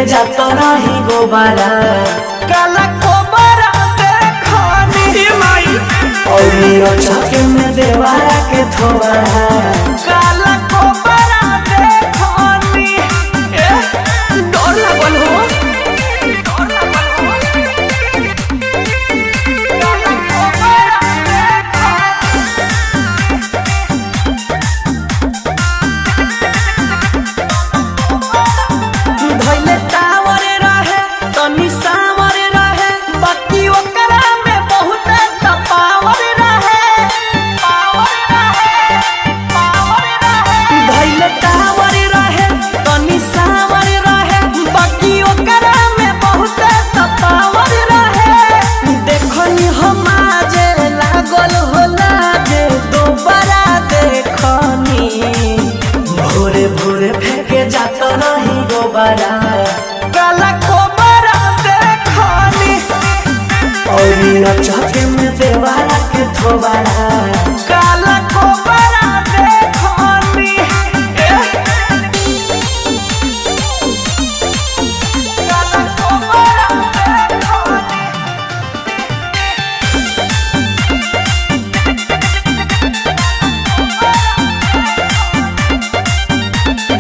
फेंके जाता रही गोबारा काला कोबरा देखनी माई और चौके में देवारा के थोबारा काला कोबरा देखनी डर लागल हो काला कोबरा धइले टावर रहे तनी सावर रहे बाकी ओकरा में बहुत पावर रहे धइले टावर रहे तनी सावर रहे बाकी ओकरा में बहुत पावर रहे देखनी हम जे लागल होला जे दोबारा देखनी भोरे भोरे फेंके जाता रही गोबारा काला कोबरा देखनी और चौके में देवारा के थोबारा काला कोबरा देखनी काला कोबरा देखनी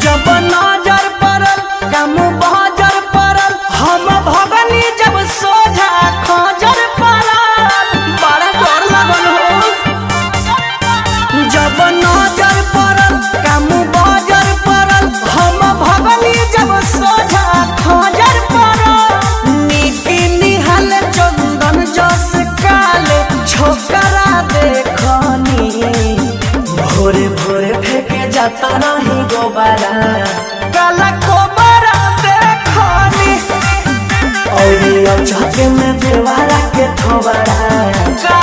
जब नजर पड़ल कम बहजर पड़ल हम भगनी जब सोझा खजर पड़ल बड़ा डर लगल हो जब नजर पड़ल कम बहजर पड़ल हम भगनी जब सोझा खजर पड़ल नीति निहल चंदन जस काले छोकरा देखनी भोरे भोरे फेंके जाता रही गोबारा काला कोबरा देखनी और चौके में देवारा के थोबारा काला